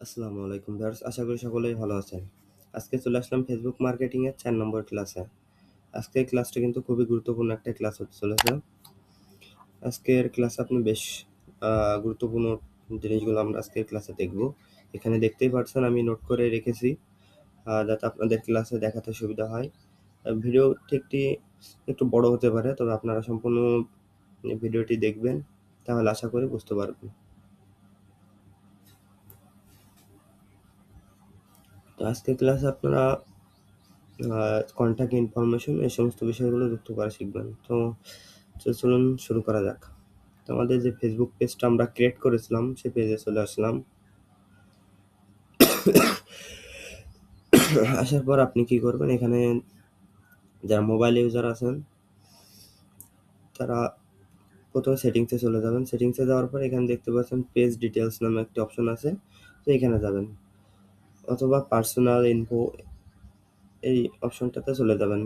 আসসালামু আলাইকুম ভিউয়ার্স, আশা করি সকলেই ভালো আছেন। আজকে চলে আসলাম ফেসবুক মার্কেটিং এর 4 নম্বর ক্লাসে। আজকের ক্লাসটা কিন্তু খুবই গুরুত্বপূর্ণ একটা ক্লাস হতে চলেছে। আজকের ক্লাসে আপনি বেশ গুরুত্বপূর্ণ জিনিসগুলো আমরা আজকের ক্লাসে দেখব। এখানে দেখতেই পাচ্ছেন আমি নোট করে রেখেছি যাতে আপনাদের ক্লাসে দেখাতে সুবিধা হয়। ভিডিওটি একটু বড় হতে পারে, তবে আপনারা সম্পূর্ণ ভিডিওটি দেখবেন, তাহলে আশা করি বুঝতে পারবেন। তো আজকের ক্লাসে আপনারা কন্টাক্ট ইনফরমেশন এই সমস্ত বিষয়গুলো যুক্ত করা শিখবেন। তো চলুন শুরু করা যাক। তো আমাদের যে ফেসবুক পেজটা আমরা ক্রিয়েট করেছিলাম সেই পেজে চলে আসলাম। আসার পর আপনি কি করবেন, এখানে যারা মোবাইল ইউজার আছেন তারা প্রথমে সেটিংসে চলে যাবেন। সেটিংসে যাওয়ার পর এখানে দেখতে পাচ্ছেন পেজ ডিটেলস নামে একটি অপশন আছে, তো এখানে যাবেন, অথবা পার্সোনাল ইনফো এই অপশনটাতে চলে যাবেন।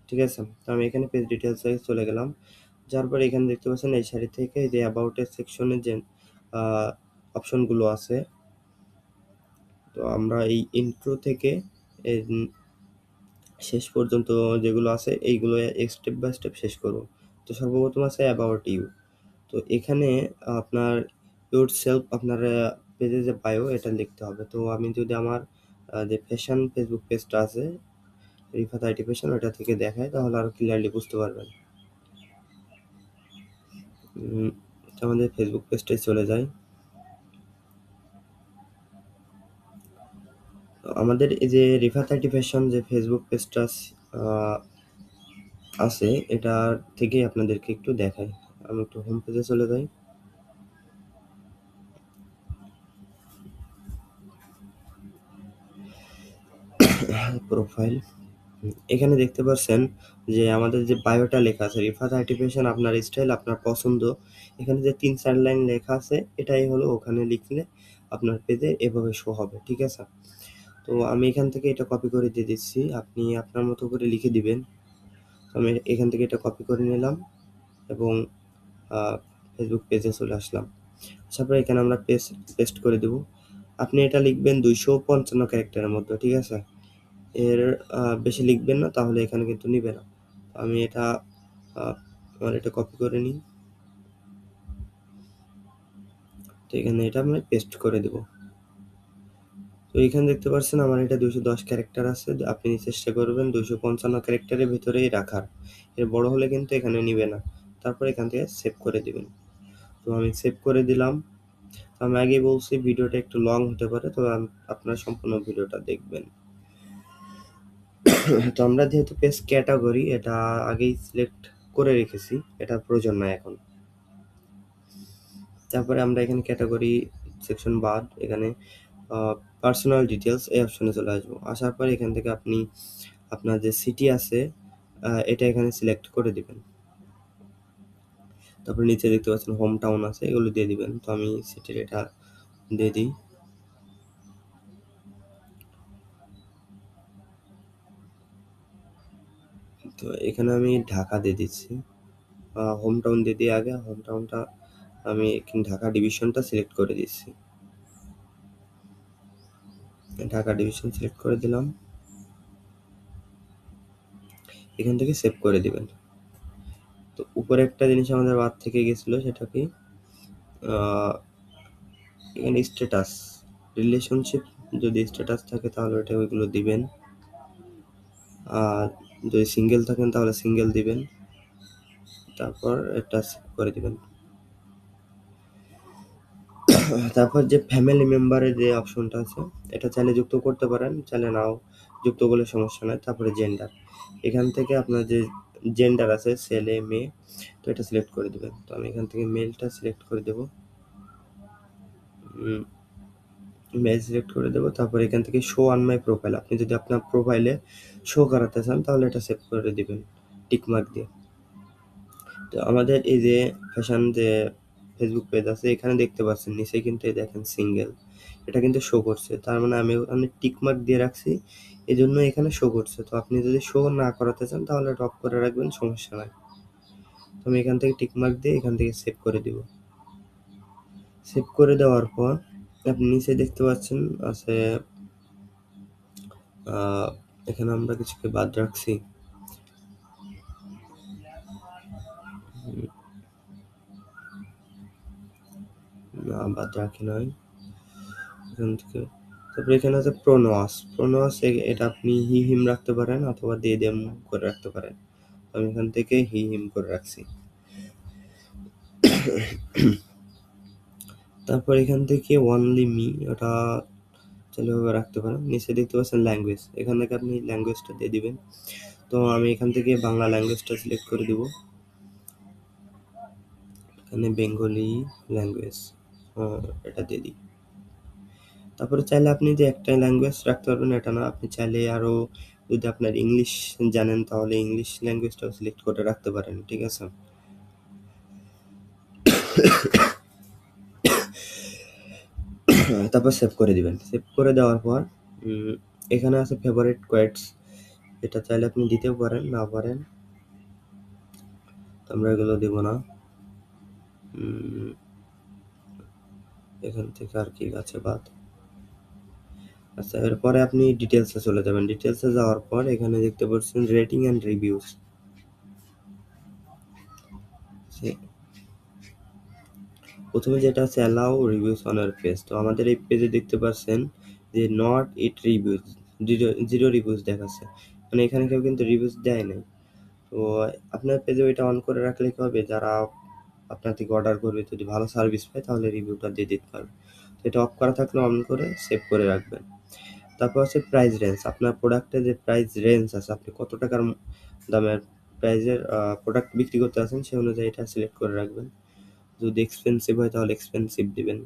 ঠিক আছে, তো আমি এখানে পেজ ডিটেলসে চলে গেলাম। যার পরে এখানে দেখতে পাচ্ছেন এই সারি থেকে যে অ্যাবাউট এর সেকশনে যে অপশনগুলো আছে, তো আমরা এই ইন্ট্রো থেকে শেষ পর্যন্ত যেগুলো আছে এইগুলো স্টেপ বাই স্টেপ শেষ করব। তো সর্বপ্রথম আছে অ্যাবাউট ইউ। তো এখানে আপনার ইউর সেলফ, আপনার পেজে যে বায়ো এটা লিখতে হবে। তো আমি যদি আমার যে ফ্যাশন ফেসবুক পেজটা আছে রিফাত আইটি ফ্যাশন, ওটা থেকে দেখাই তাহলে আরো ক্লিয়ারলি বুঝতে পারবেন। তো আমাদের ফেসবুক পেজটাই চলে যায়। আমাদের এই যে রিফাত আইটি ফ্যাশন যে ফেসবুক পেজটা আছে এটার থেকেই আপনাদেরকে একটু দেখাই। আমি একটু হোম পেজে চলে যাই। প্রোফাইল, এখানে দেখতে পাচ্ছেন যে আমাদের যে বায়োটা লেখা আছে রিফাত আইটি ফ্যাশন আপনার স্টাইল আপনার পছন্দ, এখানে যে 3-4 লাইন লেখা আছে এটাই হলো ওখানে লিখলে আপনার পেজে এভাবে শো হবে। ঠিক আছে, তো আমি এখান থেকে এটা কপি করে দিয়ে দিচ্ছি, আপনি আপনার মতো করে লিখে দিবেন। তো আমি এখান থেকে এটা কপি করে নিলাম এবং ফেসবুক পেজে চলে আসলাম। আসার পর এখানে আমরা পেস্ট করে দেব। আপনি এটা লিখবেন 255 ক্যারেক্টারের মধ্যে। ঠিক আছে, এর বেশি লিখবেন না, তাহলে এখানে কিন্তু নিবে না। আমি এটা আমার এটা কপি করে নিই। তো এখানে এটা আমি পেস্ট করে দেব। তো এখানে দেখতে পাচ্ছেন আমার এটা 210 ক্যারেক্টার আছে, আপনি চেষ্টা করবেন 255 ক্যারেক্টারের ভিতরেই রাখার। এর বড় হলে কিন্তু এখানে নিবে না। তারপর এখান থেকে সেভ করে দিবেন। তো আমি সেভ করে দিলাম। আমি আগেই বলছি ভিডিওটা একটু লং হতে পারে, তো আপনারা সম্পূর্ণ ভিডিওটা দেখবেন। তো আমরা যেহেতু পেজ ক্যাটাগরি এটা আগেই সিলেক্ট করে রেখেছি, এটা প্রয়োজন নাই এখন। তারপরে আমরা এখানে ক্যাটাগরি সেকশন বাদ এখানে পার্সোনাল ডিটেলস এই অপশনে চলে আসবো। আসার পর এখান থেকে আপনি আপনার যে সিটি আছে এটা এখানে সিলেক্ট করে দিবেন। তারপর নিচে দেখতে পাচ্ছেন হোম টাউন আছে, এগুলো দিয়ে দিবেন। তো আমি সিটির এটা দিয়ে দিই। তো এখানে আমি ঢাকা দিয়ে দিচ্ছি। হোম টাউন দিয়ে দিয়ে আগে হোম টাউনটা আমি ঢাকা ডিভিশনটা সিলেক্ট করে দিচ্ছি। ঢাকা ডিভিশন সিলেক্ট করে দিলাম, এখান থেকে সেভ করে দিবেন। তো উপরে একটা জিনিস আমাদের বাদ থেকে গেছিল, সেটা কি এখানে স্ট্যাটাস রিলেশনশিপ, যদি স্ট্যাটাস থাকে তাহলে ওটা ওইগুলো দিবেন, আর যদি সিঙ্গেল থাকেন তাহলে সিঙ্গেল দিবেন, তারপর এটা সেভ করে দিবেন। তারপর যে ফ্যামিলি মেম্বারের যে অপশনটা আছে এটা চাইলে যুক্ত করতে পারেন, চাইলে নাও যুক্ত করলে সমস্যা নাই। তারপরে জেন্ডার, এখান থেকে আপনার যে জেন্ডার আছে ছেলে মেয়ে, তো এটা সিলেক্ট করে দিবেন। তো আমি এখান থেকে মেলটা সিলেক্ট করে দেব, মেল সিলেক্ট করে দেবো। তারপর এখান থেকে শো অন মাই প্রোফাইল, আপনি যদি আপনার প্রোফাইলে শো করাতে চান তাহলে এটা সেভ করে দিবেন টিকমার্ক দিয়ে। তো আমাদের এই যে ফ্যাশন যে ফেসবুক পেজ আছে এখানে দেখতে পাচ্ছেন নিচে কিন্তু এই দেখেন সিঙ্গেল, এটা কিন্তু শো করছে, তার মানে আমি ওখানে টিকমার্ক দিয়ে রাখছি, এই জন্য এখানে শো করছে। তো আপনি যদি শো না করাতে চান তাহলে ড্রপ করে রাখবেন, সমস্যা নাই। তো আমি এখান থেকে টিকমার্ক দিয়ে এখান থেকে সেভ করে দিব। সেভ করে দেওয়ার পর আপনি নিচে দেখতে পাচ্ছেন আছে আহ, এখানে আমরা কিছুকে বাদ রাখছি। না, বাদ রাখি নয় এখান থেকে। তারপরে এখানে আছে প্রোনোয়াস। প্রোনোয়াস এটা আপনি হি হিম রাখতে পারেন অথবা দে দেম করে রাখতে পারেন। আমি এখান থেকে হি হিম করে রাখছি। তারপর এখান থেকে অনলি মি ওটা চাইলে ভাবে রাখতে পারেন। নিচে দেখতে পাচ্ছেন ল্যাঙ্গুয়েজ, এখান থেকে আপনি ল্যাঙ্গুয়েজটা দিয়ে দিবেন। তো আমি এখান থেকে বাংলা ল্যাঙ্গুয়েজটা সিলেক্ট করে দিব। এখানে বেঙ্গলি ল্যাঙ্গুয়েজ এটা দিয়ে দিই। তারপরে চাইলে আপনি যে একটা ল্যাঙ্গুয়েজ রাখতে পারবেন এটা না, আপনি চাইলে আরো যদি আপনার ইংলিশ জানেন তাহলে ইংলিশ ল্যাঙ্গুয়েজটাও সিলেক্ট করে রাখতে পারেন, ঠিক আছে। তারপর সেভ করে দিবেন। সেভ করে দেওয়ার পর এখানে আছে ফেভারিট কোয়েটস, এটা চাইলে আপনি দিতেও পারেন না পারেন, আমরা এগুলো দেব না। এখান থেকে আর কি আছে বাদ। আচ্ছা, এরপরে আপনি ডিটেলসে চলে যাবেন। ডিটেলসে যাওয়ার পর এখানে দেখতে পাচ্ছেন রেটিং অ্যান্ড রিভিউস। প্রথমে যেটা আছে allow reviews on our page. তো আমাদের এই পেজে দেখতে পাচ্ছেন যে not yet reviews, zero reviews দেখাচ্ছে, মানে এখানে কেউ কিন্তু রিভিউজ দেয় নাই। তো আপনার পেজে ওইটা অন করে রাখলে কি হবে, যারা আপনার থেকে অর্ডার করবে যদি ভালো সার্ভিস পায় তাহলে রিভিউটা দিয়ে দিতে পারবে। তো এটা অফ করা থাকলে অন করে সেভ করে রাখবেন। তারপর হচ্ছে প্রাইস রেঞ্জ, আপনার প্রোডাক্টের যে প্রাইস রেঞ্জ আছে, আপনি কত টাকার দামের প্রাইজের প্রোডাক্ট বিক্রি করতে আছেন সেই অনুযায়ী এটা সিলেক্ট করে রাখবেন। যদি এক্সপেন্সিভ হয় তাহলে এক্সপেন্সিভ দিবেন,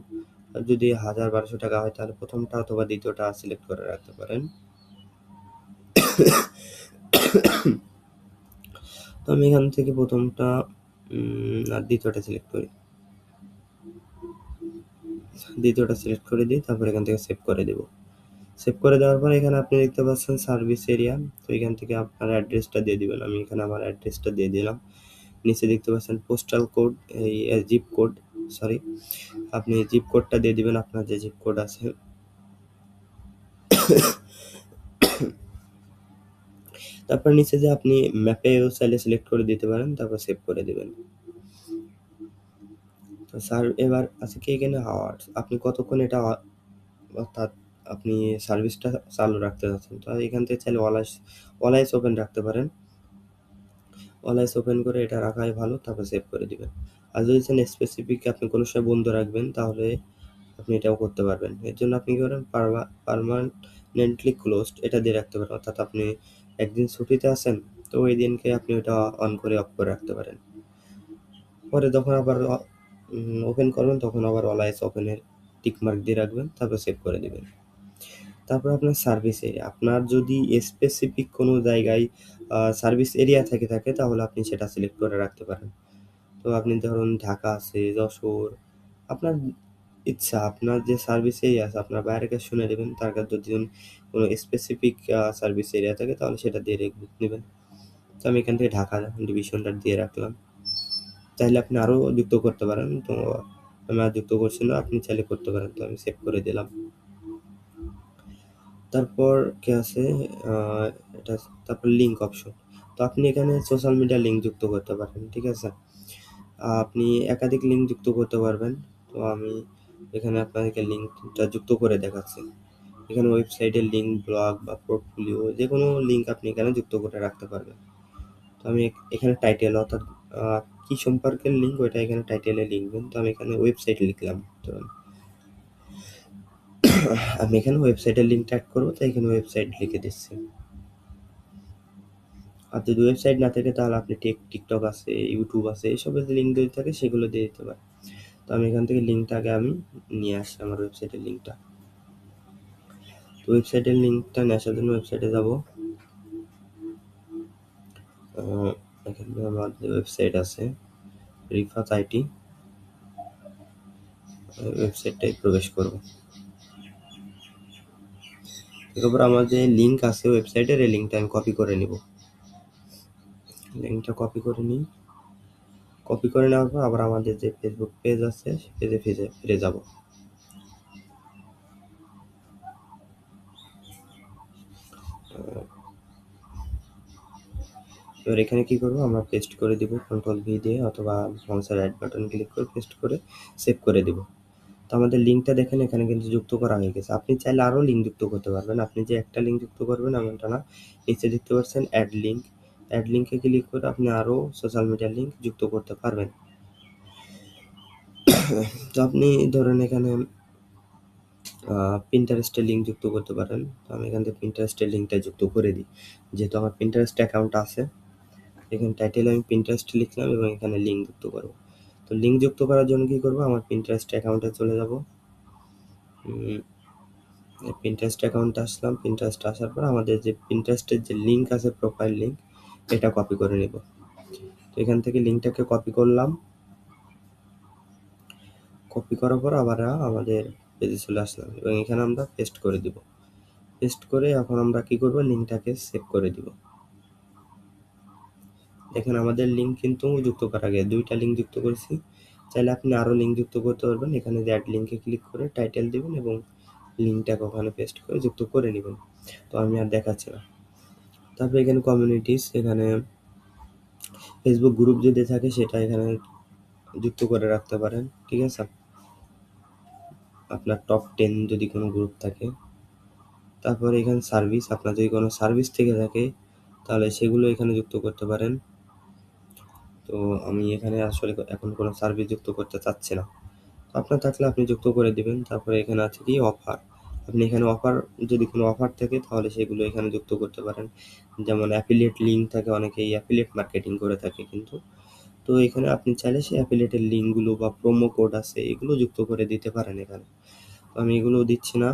আর যদি 1000-1200 টাকা হয় তাহলে প্রথমটা অথবা দ্বিতীয়টা সিলেক্ট করে রাখতে পারেন। তো আমি এখান থেকে প্রথমটা আর দ্বিতীয়টা সিলেক্ট করি, দ্বিতীয়টা সিলেক্ট করে দিই। তারপর এখান থেকে সেভ করে দেব। সেভ করে দেওয়ার পর এখানে আপনি দেখতে পাচ্ছেন সার্ভিস এরিয়া। তো এখান থেকে আপনার অ্যাড্রেসটা দিয়ে দিবেন। আমি এখানে আমার অ্যাড্রেসটা দিয়ে দিলাম। নিচে দেখতে পাচ্ছেন পোস্টাল কোড, এই জিপ কোড, সরি, আপনি জিপ কোডটা দিয়ে দিবেন আপনার যে জিপ কোড আছে। তারপর নিচে যে আপনি ম্যাপেও চাইলে সিলেক্ট করে দিতে পারেন, তারপর সেভ করে দিবেন। তো স্যার এবার আছে কি এখানে আওয়ার্স, আপনি কতক্ষণ এটা অর্থাৎ আপনি সার্ভিসটা চালু রাখতে চাচ্ছেন। তো এখান থেকে চাইলে অল আইস ওপেন রাখতে পারেন। অল আইস ওপেন করে এটা রাখাই ভালো, তারপর সেভ করে দিবেন। আর যদি চান স্পেসিফিক আপনি কোনো সময় বন্ধ রাখবেন তাহলে আপনি এটাও করতে পারবেন। এর জন্য আপনি কি করেন, পার্মানেন্টলি ক্লোজড এটা দিয়ে রাখতে পারেন, অর্থাৎ আপনি একদিন ছুটিতে আছেন তো ওই দিনকে আপনি ওটা অন করে অফ করে রাখতে পারেন। পরে যখন আবার ওপেন করবেন তখন আবার অল আইস ওপেনের টিক মার্ক দিয়ে রাখবেন, তারপর সেভ করে দিবেন। তারপর আপনার সার্ভিস এরিয়া, আপনার যদি স্পেসিফিক কোনো জায়গায় সার্ভিস এরিয়া থেকে থাকে তাহলে আপনি সেটা সিলেক্ট করে রাখতে পারেন। তো আপনি ধরুন ঢাকা আছে, যশোর, আপনার ইচ্ছা, আপনার যে সার্ভিস এরিয়া আছে আপনার বাইরের কাছে শুনে নেবেন, তার কাছে যদি কোনো স্পেসিফিক সার্ভিস এরিয়া থাকে তাহলে সেটা দিয়ে নেবেন। তো আমি এখান থেকে ঢাকা ডিভিশনটা দিয়ে রাখলাম। চাইলে আপনি আরও যুক্ত করতে পারেন, তো আমি আর যুক্ত করছি না, আপনি চাইলে করতে পারেন। তো আমি সেভ করে দিলাম। তারপর কি আছে এটা, তারপর লিঙ্ক অপশন। তো আপনি এখানে সোশ্যাল মিডিয়া লিঙ্ক যুক্ত করতে পারেন, ঠিক আছে। আপনি একাধিক লিঙ্ক যুক্ত করতে পারবেন। তো আমি এখানে আপনাদেরকে লিঙ্কটা যুক্ত করে দেখাচ্ছি। এখানে ওয়েবসাইটের লিঙ্ক, ব্লগ বা পোর্টফোলিও যে কোনো লিঙ্ক আপনি এখানে যুক্ত করে রাখতে পারবেন। তো আমি এখানে টাইটেল অর্থাৎ কি সম্পর্কের লিঙ্ক ওইটা এখানে টাইটেলে লিখবেন। তো আমি এখানে ওয়েবসাইট লিখলাম, ধরুন আমি এখানে ওয়েবসাইটের লিঙ্কটা অ্যাড করবো, তাই এখানে ওয়েবসাইট লিখে দিচ্ছি। আর যদি ওয়েবসাইট না থাকে তাহলে আপনি টিকটক আছে, ইউটিউব আছে, এইসবের যে লিঙ্ক যদি থাকে সেগুলো দিয়ে দিতে পারেন। তো আমি এখান থেকে লিঙ্কটাকে আমি নিয়ে আসছি, আমার ওয়েবসাইটের লিঙ্কটা। তো ওয়েবসাইটের লিঙ্কটা নিয়ে আসার জন্য ওয়েবসাইটে যাব। এখানে আমার যে ওয়েবসাইট আছে রিফাত আইটি, ওয়েবসাইটটাই প্রবেশ করব। এরপর আমার যে লিঙ্ক আছে ওয়েবসাইটের, এই লিঙ্কটা আমি কপি করে নিব। লিঙ্কটা কপি করে নিই। কপি করে নেওয়ার পর আবার আমাদের যে ফেসবুক পেজ আছে সেই পেজে ফিরে যাব। এবার এখানে কি করব, আমরা পেস্ট করে দিব কন্ট্রোল ভি দিয়ে, অথবা মাউসের রাইট বাটন ক্লিক করে পেস্ট করে সেভ করে দিব। তো আমাদের লিঙ্কটা দেখেন এখানে কিন্তু যুক্ত করা হয়ে গেছে। আপনি চাইলে আরও লিঙ্ক যুক্ত করতে পারবেন। আপনি যে একটা লিঙ্ক যুক্ত করবেন এমনটা না। নিচে দেখতে পাচ্ছেন অ্যাড লিঙ্ক, অ্যাড লিঙ্কে ক্লিক করে আপনি আরও সোশ্যাল মিডিয়ার লিঙ্ক যুক্ত করতে পারবেন। তো আপনি ধরেন এখানে পিন্টারেস্টের লিঙ্ক যুক্ত করতে পারেন। তো আমি এখান থেকে পিন্টারেস্টের লিঙ্কটা যুক্ত করে দিই, যেহেতু আমার পিন্টারেস্ট অ্যাকাউন্ট আছে। এখানে টাইটেলে আমি পিন্টারেস্ট লিখলাম এবং এখানে লিঙ্ক যুক্ত করব। তো লিঙ্ক যুক্ত করার জন্য কি করব, আমার পিন্টারেস্ট অ্যাকাউন্টে চলে যাব। পিন্টারেস্ট অ্যাকাউন্টে আসলাম। পিন্টারেস্ট আসার পর আমাদের যে পিন্টারেস্টের যে লিঙ্ক আছে, প্রোফাইল লিঙ্ক, এটা কপি করে নেব। তো এখান থেকে লিঙ্কটাকে কপি করলাম। কপি করার পর আবার আমাদের পেজে চলে আসলাম এবং এখানে আমরা পেস্ট করে দিব। পেস্ট করে এখন আমরা কি করব, লিঙ্কটাকে সেভ করে দিব। দেখেন আমাদের লিঙ্ক কিন্তু যুক্ত করা গেছে, দুইটা লিঙ্ক যুক্ত করেছি। চাইলে আপনি আরও লিঙ্ক যুক্ত করতে পারবেন। এখানে যে অ্যাড লিঙ্কে ক্লিক করে টাইটেল দিবেন এবং লিঙ্কটাকে ওখানে পেস্ট করে যুক্ত করে নেবেন। তো আমি আর দেখাচ্ছি না। তারপরে এখানে কমিউনিটিস, এখানে ফেসবুক গ্রুপ যদি থাকে সেটা এখানে যুক্ত করে রাখতে পারেন, ঠিক আছে। আপনার টপ 10 যদি কোনো গ্রুপ থাকে। তারপরে এখানে সার্ভিস, আপনার যদি কোনো সার্ভিস থেকে থাকে তাহলে সেগুলো এখানে যুক্ত করতে পারেন। তো আমি এখানে আসলে এখন কোনো সার্ভিস যুক্ত করতে চাচ্ছি না। তো আপনার থাকলে আপনি যুক্ত করে দিবেন। তারপরে এখানে আছে কি অফার, আপনি এখানে অফার, যদি কোনো অফার থাকে তাহলে সেগুলো এখানে যুক্ত করতে পারেন। যেমন অ্যাফিলিয়েট লিঙ্ক থাকে, অনেকেই অ্যাফিলিয়েট মার্কেটিং করে থাকে কিন্তু। তো এখানে আপনি চাইলে সেই অ্যাফিলিয়েটের লিঙ্কগুলো বা প্রোমো কোড আছে এগুলো যুক্ত করে দিতে পারেন এখানে। তো আমি এগুলো দিচ্ছি না।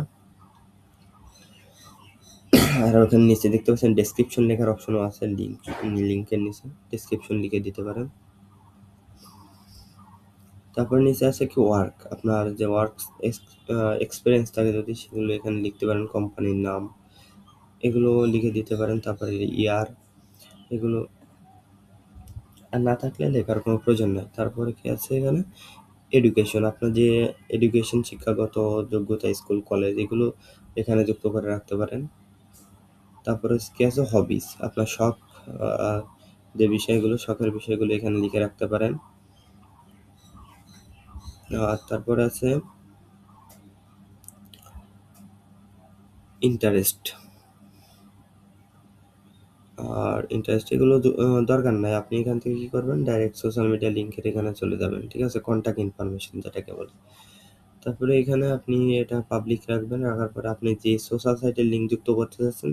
আর ওখানে নিচে দেখতে পাচ্ছেন ডেসক্রিপশন লেখার অপশনও আছে, লিঙ্কের নিচে ডেসক্রিপশন লিখে দিতে পারেন। তারপর নিচে আছে কি ওয়ার্ক, আপনার যে ওয়ার্ক এক্সপিরিয়েন্স থাকে যদি সেগুলো এখানে লিখতে পারেন, কোম্পানির নাম এগুলো লিখে দিতে পারেন। তারপরে ইয়ার, এগুলো আর না থাকলে লেখার কোনো প্রয়োজন নেই। তারপরে কি আছে এখানে এডুকেশন, আপনার যে এডুকেশন শিক্ষাগত যোগ্যতা, স্কুল কলেজ এগুলো এখানে যুক্ত করে রাখতে পারেন। তারপরে কি আছে হবিস, আপনার শখ, যে বিষয়গুলো শখের বিষয়গুলো এখানে লিখে রাখতে পারেন। আর তারপরে আছে ইন্টারেস্ট, আর ইন্টারেস্ট এগুলো দরকার নাই। আপনি এখান থেকে কি করবেন, ডাইরেক্ট সোশ্যাল মিডিয়া লিঙ্কের এখানে চলে যাবেন, ঠিক আছে, কন্ট্যাক্ট ইনফরমেশন যেটাকে বলে। তারপরে এখানে আপনি এটা পাবলিক রাখবেন। রাখার পরে আপনি যে সোশ্যাল সাইটের লিঙ্ক যুক্ত করতে চাচ্ছেন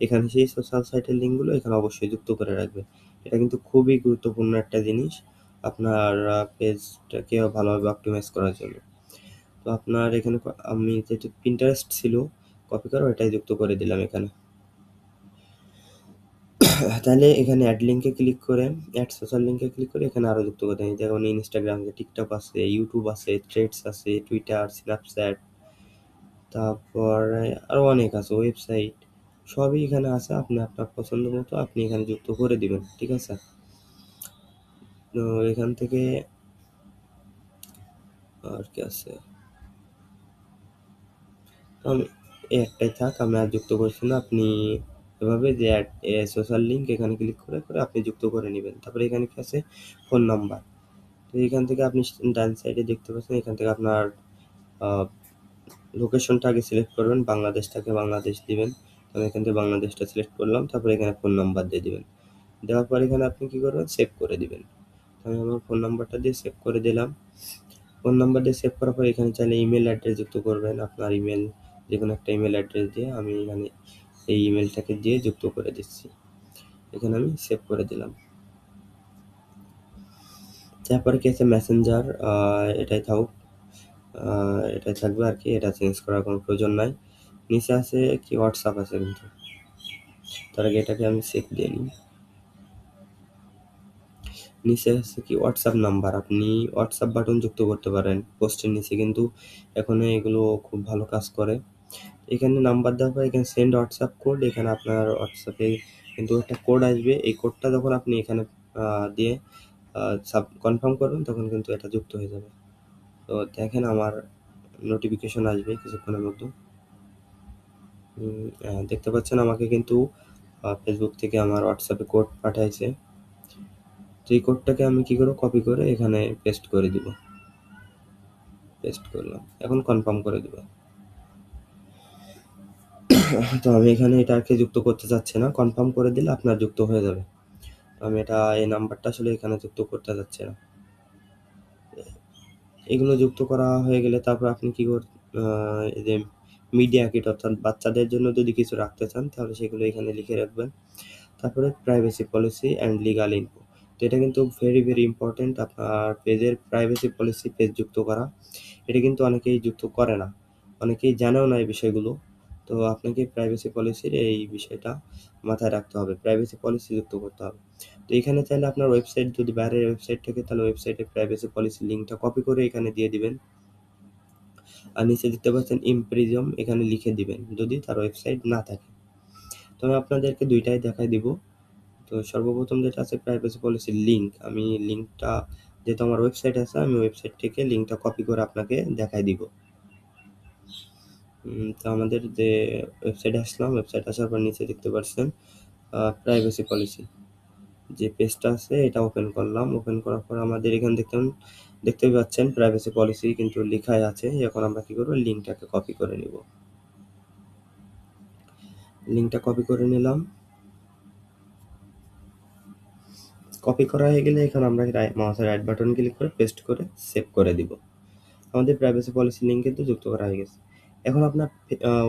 এখানে সেই সোশ্যাল সাইটের লিঙ্কগুলো এখানে অবশ্যই যুক্ত করে রাখবেন। এটা কিন্তু খুবই গুরুত্বপূর্ণ একটা জিনিস আপনার পেজটাকে ভালোভাবে অপটিমাইজ করার জন্য। তো আপনার এখানে আমি যেহেতু পিন্টারেস্ট ছিল কপি করা, এটাই যুক্ত করে দিলাম এখানে। তাহলে এখানে অ্যাড লিঙ্কে ক্লিক করে, অ্যাড সোশ্যাল লিঙ্কে ক্লিক করে এখানে আরও যুক্ত করতে হবে। যেমন ইনস্টাগ্রাম আছে, টিকটক আছে, ইউটিউব আছে, থ্রেডস আছে, টুইটার, স্ন্যাপচ্যাট, তারপরে আরও অনেক আছে, ওয়েবসাইট সবই এখানে আছে। আপনি আপনার পছন্দ মতো আপনি এখানে যুক্ত করে দিবেন, ঠিক আছে। তো এখান থেকে আর কি আছে, তো আমি এই একটাই থাক, আমি আর যুক্ত করছি না। আপনি এভাবে যে অ্যাড সোশ্যাল লিঙ্ক এখানে ক্লিক করে করে আপনি যুক্ত করে নেবেন। তারপরে এখানে কি আছে ফোন নাম্বার। তো এখান থেকে আপনি ডান সাইডে দেখতে পাচ্ছেন, এখান থেকে আপনার লোকেশনটা আগে সিলেক্ট করবেন, বাংলাদেশ থেকে বাংলাদেশ দিবেন। আমি এখান থেকে বাংলাদেশটা সিলেক্ট করলাম। তারপরে এখানে ফোন নাম্বার দিয়ে দিবেন। দেওয়ার পর এখানে আপনি কি করবেন, সেভ করে দিবেন। আমি আমার ফোন নাম্বারটা দিয়ে সেভ করে দিলাম। ফোন নাম্বার দিয়ে সেভ করার পর এখানে চাইলে ইমেল অ্যাড্রেস যুক্ত করবেন। আপনার ইমেল, যে কোনো একটা ইমেল অ্যাড্রেস দিয়ে আমি এখানে এই ইমেলটাকে দিয়ে যুক্ত করে দিচ্ছি। এখানে আমি সেভ করে দিলাম। তারপরে কি আছে মেসেঞ্জার, এটাই থাকুক, এটাই থাকবে আর কি, এটা চেঞ্জ করার কোনো প্রয়োজন নাই। নিচে আছে কি হোয়াটসঅ্যাপ আছে, কিন্তু তার আগে এটাকে আমি চেক দিয়ে নিই। নিচে আছে কি হোয়াটসঅ্যাপ নাম্বার, আপনি হোয়াটসঅ্যাপ বাটন যুক্ত করতে পারেন পোস্টের নিচে, কিন্তু এখন এগুলো খুব ভালো কাজ করে। এখানে নাম্বার দেওয়ার পর এখানে সেন্ড হোয়াটসঅ্যাপ কোড, এখানে আপনার হোয়াটসঅ্যাপে কিন্তু একটা কোড আসবে। এই কোডটা যখন আপনি এখানে দিয়ে কনফার্ম করবেন তখন কিন্তু এটা যুক্ত হয়ে যাবে। তো দেখেন আমার নোটিফিকেশন আসবে কিছুক্ষণের মধ্যে। দেখতে পাচ্ছেন আমাকে কিন্তু ফেসবুক থেকে আমার হোয়াটসঅ্যাপে কোড পাঠাইছে। তো এই কোডটাকে আমি কি করব, কপি করে এখানে পেস্ট করে দিব। পেস্ট করলাম, এখন কনফার্ম করে দিব। তো আমি এখানে এটাকে যুক্ত করতে চাচ্ছি না, কনফার্ম করে দিলে আপনার যুক্ত হয়ে যাবে। আমি এই নাম্বারটা আসলে এখানে যুক্ত করতে চাচ্ছি না। এগুলো যুক্ত করা হয়ে গেলে তারপর আপনি কি এই যে মিডিয়া কিট অর্থাৎ বাচ্চাদের জন্য যদি কিছু রাখতে চান তাহলে সেগুলো এখানে লিখে রাখবেন। তারপরে privacy policy and legal info. তো এটা কিন্তু ভেরি ভেরি ইম্পর্টেন্ট, আপনার পেজের প্রাইভেসি পলিসি পেজ যুক্ত করা। এটা কিন্তু অনেকেই যুক্ত করে না, অনেকেই জানেও না এই বিষয়গুলো। তো আপনাকে প্রাইভেসি পলিসির এই বিষয়টা মাথায় রাখতে হবে, প্রাইভেসি পলিসি যুক্ত করতে হবে। তো এখানে চাইলে আপনার ওয়েবসাইট যদি বাইরের ওয়েবসাইট থাকে তাহলে ওয়েবসাইটের প্রাইভেসি পলিসির লিঙ্কটা কপি করে এখানে দিয়ে দিবেন। আর নিচে দেখতে পাচ্ছেন ইমপ্রিজম, এখানে লিখে দিবেন যদি তার ওয়েবসাইট না থাকে। তো আমি আপনাদেরকে দুইটাই দেখাই দিব। তো সর্বপ্রথম যেটা আছে প্রাইভেসি পলিসির লিঙ্ক, আমি লিঙ্কটা যেহেতু আমার ওয়েবসাইট আছে আমি ওয়েবসাইট থেকে লিঙ্কটা কপি করে আপনাকে দেখাই দিব। তো আমাদের যে ওয়েবসাইটে আসলাম, ওয়েবসাইট আসার পর নিচে দেখতে পাচ্ছেন প্রাইভেসি পলিসি যে পেজটা আছে এটা ওপেন করলাম। ওপেন করার পর আমাদের এখানে দেখতে পাচ্ছেন প্রাইভেসি পলিসি কিন্তু লেখাই আছে। এখন আমরা কি করব, লিঙ্কটাকে কপি করে নিব। লিঙ্কটা কপি করে নিলাম। কপি করা হয়ে গেলে এখানে আমরা মাউসের রাইট বাটন ক্লিক করে পেস্ট করে সেভ করে দিব। আমাদের প্রাইভেসি পলিসি লিঙ্ক কিন্তু যুক্ত করা হয়ে গেছে। এখন আপনার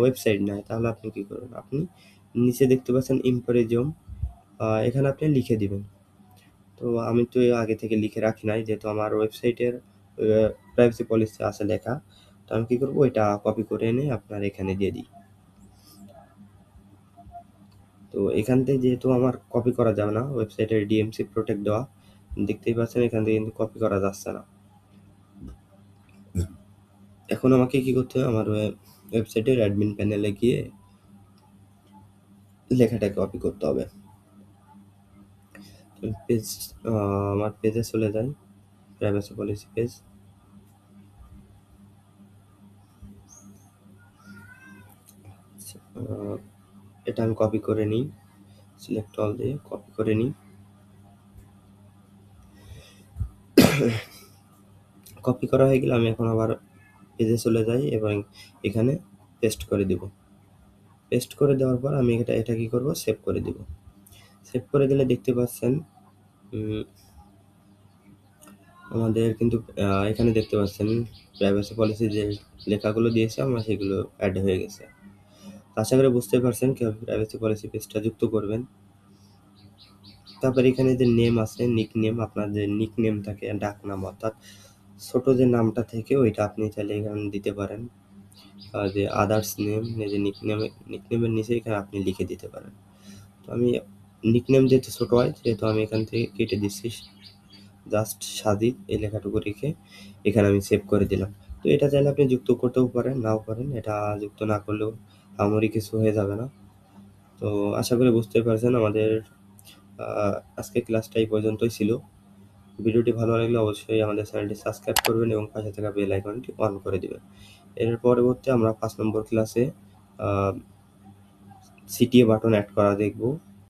ওয়েবসাইট নাই, তাহলে আপনি কি করবেন, আপনি নিচে দেখতে পাচ্ছেন ইমপ্রেজম, এখানে আপনি লিখে দিবেন। তো আমি তো আগে থেকে লিখে রাখি নাই, যেহেতু আমার ওয়েবসাইটের প্রাইভেসি পলিসি আছে লেখা। তো আমি কি করব, এটা কপি করে এনে আপনার এখানে দিয়ে দিই। তো এখান থেকে যেহেতু আমার কপি করা যাবে না, ওয়েবসাইটের ডিএমসি প্রোটেক্ট দেওয়া, দেখতেই পাচ্ছেন এখান থেকে কিন্তু কপি করা যাচ্ছে না। এখন আমাকে কি করতে হবে, আমার ওয়েবসাইটের অ্যাডমিন প্যানেলে গিয়ে লেখাটাকে কপি করতে হবে। পেজ, আমার পেজে চলে যাই, প্রাইভেসি পলিসি পেজ। এটা আমি কপি করে নিই, সিলেক্ট অল দিয়ে কপি করে নিই। কপি করা হয়ে গেলে আমি এখন আবার পেজে চলে যাই এবং এখানে পেস্ট করে দিব। পেস্ট করে দেওয়ার পর আমি এটা কি করব, সেভ করে দিব। সেভ করে দিলে দেখতে পাচ্ছেন আমাদের কিন্তু এখানে দেখতে পাচ্ছেন প্রাইভেসি পলিসি যে লেখাগুলো দিয়েছে আমার সেগুলো অ্যাড হয়ে গেছে। আশা করি বুঝতে পারছেন কিভাবে প্রাইভেসি পলিসি পেজটা যুক্ত করবেন। তারপর এখানে যে নেম আছে, নিক নেম, আপনার যে নিক নেম থাকে ডাক নাম অর্থাৎ ছোট যে নামটা থেকে ওইটা আপনি চাইলে এখানে দিতে পারেন। যে আদার্স নেম, যে নিকনেমের নিচে এখানে আপনি লিখে দিতে পারেন। তো আমি নিকনেম যেহেতু ছোট হয় সেহেতু আমি এখান থেকে কেটে দিচ্ছি, জাস্ট সাজিদ এই লেখাটুকু রেখে এখানে আমি সেভ করে দিলাম। তো এটা চাইলে আপনি যুক্ত করতেও পারেন, নাও পারেন, এটা যুক্ত না করলেও আমারই কিছু হয়ে যাবে না। তো আশা করি বুঝতে পারছেন আমাদের আজকে ক্লাসটা এই পর্যন্তই ছিল। ভিডিওটি ভালো লাগলে অবশ্যই আমাদের চ্যানেলটি সাবস্ক্রাইব করবেন এবং পাশে থাকা বেল আইকনটি অন করে দিবেন। এর পরবর্তী আমরা 5 নম্বর ক্লাসে সিটিএ বাটন অ্যাড করা দেখব।